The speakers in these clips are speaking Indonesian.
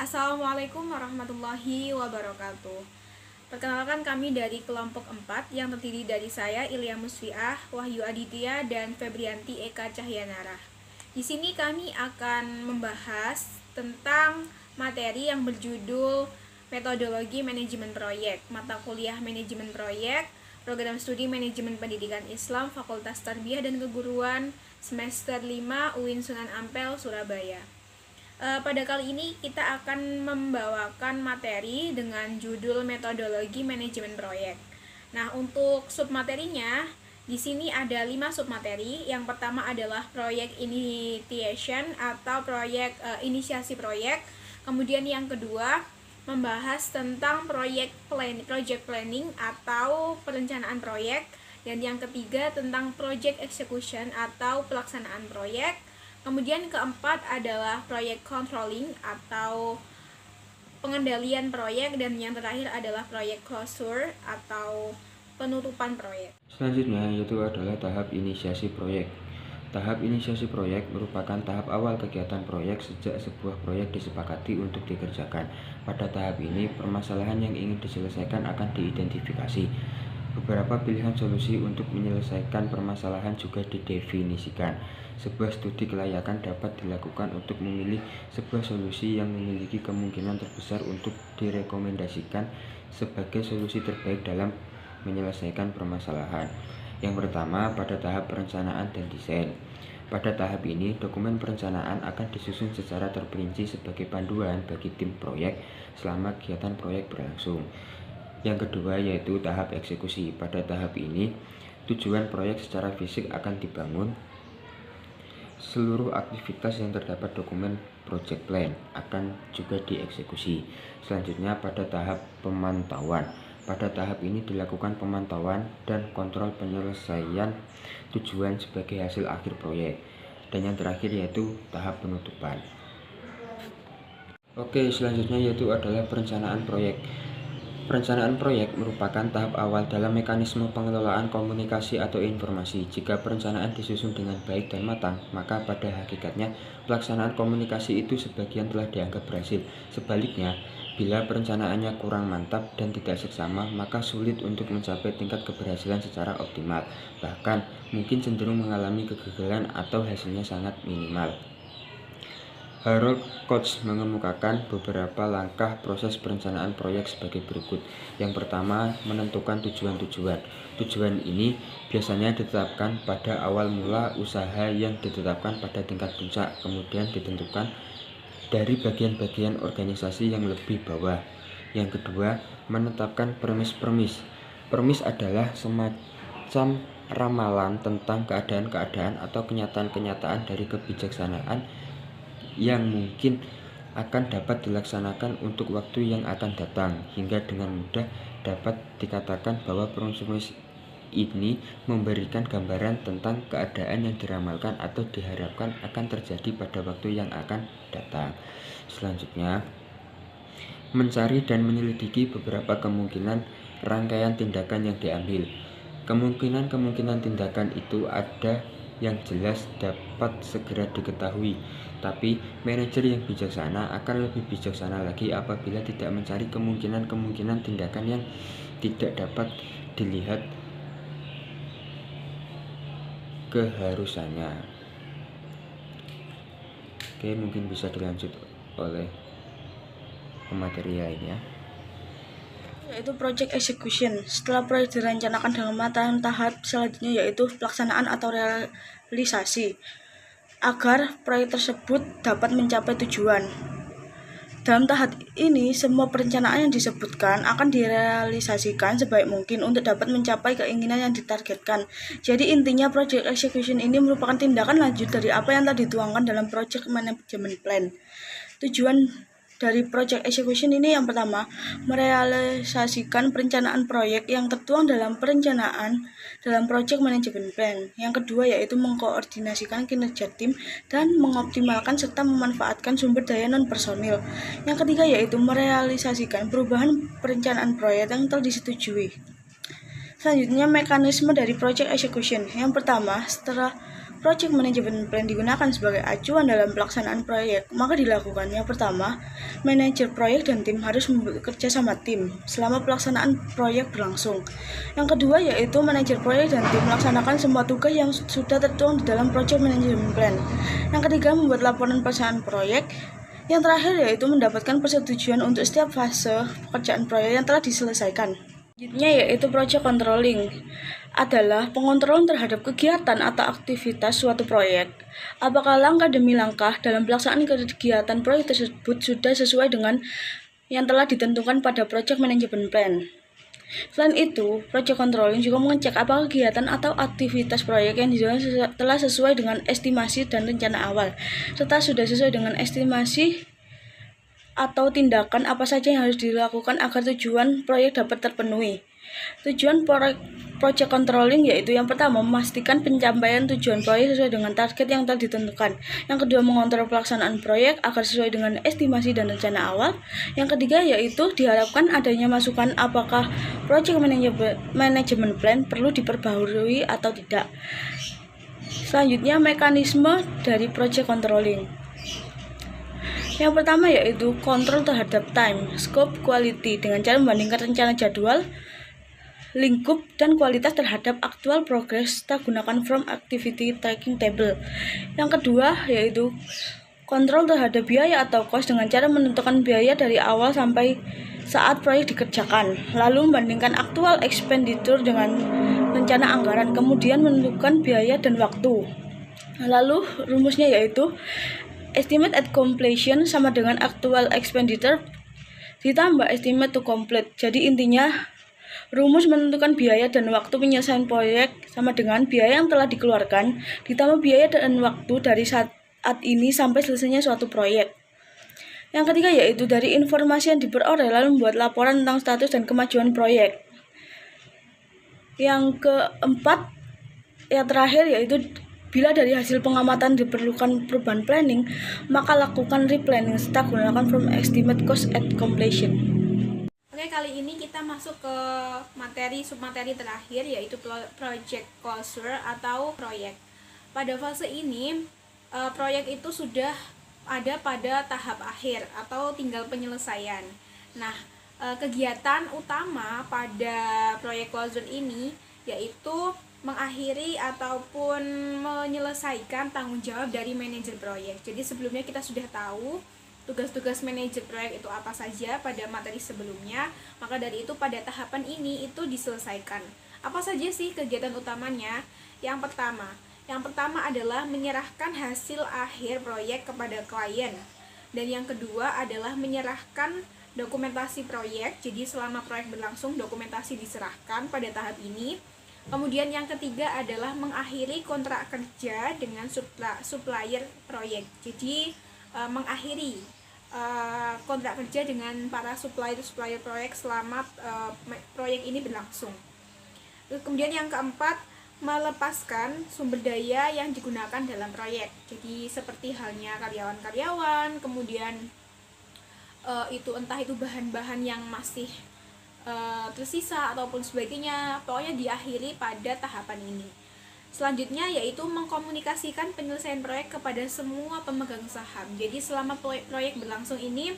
Assalamualaikum warahmatullahi wabarakatuh. Perkenalkan kami dari kelompok 4 yang terdiri dari saya Ilya Musfiah, Wahyu Aditya, dan Febrianti Eka Cahyanara. Di sini kami akan membahas tentang materi yang berjudul Metodologi Manajemen Proyek, mata kuliah Manajemen Proyek, Program Studi Manajemen Pendidikan Islam, Fakultas Tarbiyah dan Keguruan, semester 5 UIN Sunan Ampel, Surabaya. Pada kali ini kita akan membawakan materi dengan judul Metodologi Manajemen Proyek. Nah, untuk submaterinya di sini ada 5 submateri. Yang pertama adalah proyek initiation atau proyek inisiasi proyek. Kemudian yang kedua membahas tentang project planning atau perencanaan proyek, dan yang ketiga tentang project execution atau pelaksanaan proyek. Kemudian keempat adalah project controlling atau pengendalian proyek, dan yang terakhir adalah project closure atau penutupan proyek. Selanjutnya yaitu adalah tahap inisiasi proyek. Tahap inisiasi proyek merupakan tahap awal kegiatan proyek sejak sebuah proyek disepakati untuk dikerjakan. Pada tahap ini, permasalahan yang ingin diselesaikan akan diidentifikasi. Beberapa pilihan solusi untuk menyelesaikan permasalahan juga didefinisikan. Sebuah studi kelayakan dapat dilakukan untuk memilih sebuah solusi yang memiliki kemungkinan terbesar untuk direkomendasikan sebagai solusi terbaik dalam menyelesaikan permasalahan. Yang pertama, pada tahap perencanaan dan desain. Pada tahap ini, dokumen perencanaan akan disusun secara terperinci sebagai panduan bagi tim proyek selama kegiatan proyek berlangsung. Yang kedua yaitu tahap eksekusi. Pada tahap ini, tujuan proyek secara fisik akan dibangun. Seluruh aktivitas yang terdapat dokumen project plan akan juga dieksekusi. Selanjutnya pada tahap pemantauan. Pada tahap ini dilakukan pemantauan dan kontrol penyelesaian tujuan sebagai hasil akhir proyek. Dan yang terakhir yaitu tahap penutupan. Oke, selanjutnya yaitu adalah perencanaan proyek. Perencanaan proyek merupakan tahap awal dalam mekanisme pengelolaan komunikasi atau informasi. Jika perencanaan disusun dengan baik dan matang, maka pada hakikatnya pelaksanaan komunikasi itu sebagian telah dianggap berhasil. Sebaliknya, bila perencanaannya kurang mantap dan tidak seksama, maka sulit untuk mencapai tingkat keberhasilan secara optimal. Bahkan, mungkin cenderung mengalami kegagalan atau hasilnya sangat minimal. Harold Koch mengemukakan beberapa langkah proses perencanaan proyek sebagai berikut. Yang pertama, menentukan tujuan-tujuan. Tujuan ini biasanya ditetapkan pada awal mula usaha yang ditetapkan pada tingkat puncak, kemudian ditentukan dari bagian-bagian organisasi yang lebih bawah. Yang kedua, menetapkan premis-premis. Premis adalah semacam ramalan tentang keadaan-keadaan atau kenyataan-kenyataan dari kebijaksanaan yang mungkin akan dapat dilaksanakan untuk waktu yang akan datang, hingga dengan mudah dapat dikatakan bahwa premis ini memberikan gambaran tentang keadaan yang diramalkan atau diharapkan akan terjadi pada waktu yang akan datang. Selanjutnya, mencari dan menyelidiki beberapa kemungkinan rangkaian tindakan yang diambil. Kemungkinan-kemungkinan tindakan itu ada yang jelas dapat segera diketahui, tapi manajer yang bijaksana akan lebih bijaksana lagi apabila tidak mencari kemungkinan-kemungkinan tindakan yang tidak dapat dilihat keharusannya. Oke, mungkin bisa dilanjut oleh pemateri lainnya. Yaitu project execution. Setelah proyek direncanakan dengan matang, tahap selanjutnya yaitu pelaksanaan atau realisasi agar proyek tersebut dapat mencapai tujuan. Dalam tahap ini, semua perencanaan yang disebutkan akan direalisasikan sebaik mungkin untuk dapat mencapai keinginan yang ditargetkan. Jadi intinya project execution ini merupakan tindakan lanjut dari apa yang telah dituangkan dalam project management plan. Tujuan dari project execution ini yang pertama, merealisasikan perencanaan proyek yang tertuang dalam perencanaan dalam project management plan. Yang kedua yaitu mengkoordinasikan kinerja tim dan mengoptimalkan serta memanfaatkan sumber daya non-personil. Yang ketiga yaitu merealisasikan perubahan perencanaan proyek yang telah disetujui. Selanjutnya, mekanisme dari project execution. Yang pertama, setelah Project Management Plan digunakan sebagai acuan dalam pelaksanaan proyek, maka dilakukan yang pertama, manajer proyek dan tim harus bekerja sama tim selama pelaksanaan proyek berlangsung. Yang kedua yaitu manajer proyek dan tim melaksanakan semua tugas yang sudah tertuang di dalam Project Management Plan. Yang ketiga, membuat laporan pelaksanaan proyek. Yang terakhir yaitu mendapatkan persetujuan untuk setiap fase pekerjaan proyek yang telah diselesaikan. Selanjutnya yaitu project controlling adalah pengontrolan terhadap kegiatan atau aktivitas suatu proyek. Apakah langkah demi langkah dalam pelaksanaan kegiatan proyek tersebut sudah sesuai dengan yang telah ditentukan pada project management plan. Selain itu, project controlling juga mengecek apakah kegiatan atau aktivitas proyek yang dijalankan telah sesuai dengan estimasi dan rencana awal, serta sudah sesuai dengan estimasi atau tindakan apa saja yang harus dilakukan agar tujuan proyek dapat terpenuhi. Tujuan project controlling yaitu yang pertama, memastikan pencapaian tujuan proyek sesuai dengan target yang telah ditentukan. Yang kedua, mengontrol pelaksanaan proyek agar sesuai dengan estimasi dan rencana awal. Yang ketiga yaitu diharapkan adanya masukan apakah project management plan perlu diperbaharui atau tidak. Selanjutnya, mekanisme dari project controlling. Yang pertama yaitu kontrol terhadap time, scope, quality dengan cara membandingkan rencana jadwal, lingkup, dan kualitas terhadap actual progress kita gunakan from activity tracking table. Yang kedua yaitu kontrol terhadap biaya atau cost dengan cara menentukan biaya dari awal sampai saat proyek dikerjakan, lalu membandingkan actual expenditure dengan rencana anggaran, kemudian menentukan biaya dan waktu. Lalu rumusnya yaitu estimate at completion sama dengan actual expenditure ditambah estimate to complete. Jadi intinya rumus menentukan biaya dan waktu penyelesaian proyek sama dengan biaya yang telah dikeluarkan ditambah biaya dan waktu dari saat ini sampai selesainya suatu proyek. Yang ketiga yaitu dari informasi yang diperoleh lalu membuat laporan tentang status dan kemajuan proyek. Yang keempat, yang terakhir yaitu bila dari hasil pengamatan diperlukan perubahan planning, maka lakukan replanning serta gunakan from estimate cost at completion. Oke, kali ini kita masuk ke submateri terakhir yaitu project closure atau proyek. Pada fase ini, proyek itu sudah ada pada tahap akhir atau tinggal penyelesaian. Nah, kegiatan utama pada proyek closure ini yaitu mengakhiri ataupun menyelesaikan tanggung jawab dari manajer proyek. Jadi sebelumnya kita sudah tahu tugas-tugas manajer proyek itu apa saja pada materi sebelumnya, maka dari itu pada tahapan ini itu diselesaikan. Apa saja sih kegiatan utamanya? Yang pertama adalah menyerahkan hasil akhir proyek kepada klien. Dan yang kedua adalah menyerahkan dokumentasi proyek. Jadi selama proyek berlangsung dokumentasi diserahkan pada tahap ini. Kemudian yang ketiga adalah mengakhiri kontrak kerja dengan supplier proyek. Jadi mengakhiri kontrak kerja dengan para supplier proyek selama proyek ini berlangsung. Kemudian yang keempat, melepaskan sumber daya yang digunakan dalam proyek. Jadi seperti halnya karyawan-karyawan, kemudian entah itu bahan-bahan yang masih tersisa ataupun sebagainya, pokoknya diakhiri pada tahapan ini. Selanjutnya yaitu mengkomunikasikan penyelesaian proyek kepada semua pemegang saham. Jadi selama proyek berlangsung ini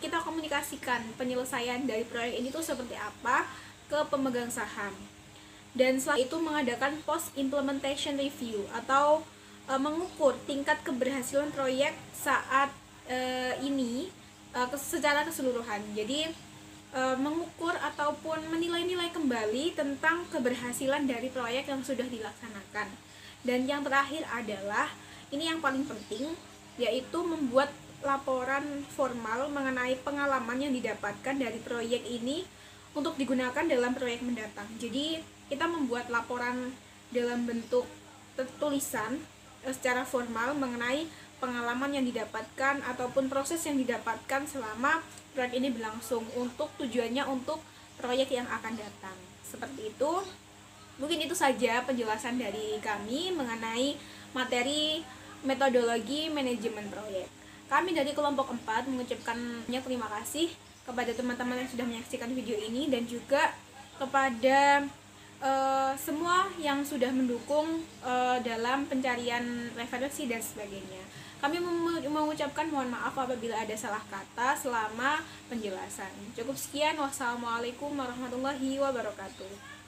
kita komunikasikan penyelesaian dari proyek ini tuh seperti apa ke pemegang saham. Dan setelah itu mengadakan post implementation review atau mengukur tingkat keberhasilan proyek saat ini secara keseluruhan. Jadi mengukur ataupun menilai-nilai kembali tentang keberhasilan dari proyek yang sudah dilaksanakan. Dan yang terakhir adalah, ini yang paling penting, yaitu membuat laporan formal mengenai pengalaman yang didapatkan dari proyek ini untuk digunakan dalam proyek mendatang. Jadi kita membuat laporan dalam bentuk tulisan secara formal mengenai pengalaman yang didapatkan ataupun proses yang didapatkan selama proyek ini berlangsung, untuk tujuannya untuk proyek yang akan datang. Seperti itu. Mungkin itu saja penjelasan dari kami mengenai materi metodologi manajemen proyek. Kami dari kelompok 4 mengucapkan banyak terima kasih kepada teman-teman yang sudah menyaksikan video ini dan juga kepada semua yang sudah mendukung dalam pencarian referensi dan sebagainya. Kami mengucapkan mohon maaf apabila ada salah kata selama penjelasan. Cukup sekian, wassalamualaikum warahmatullahi wabarakatuh.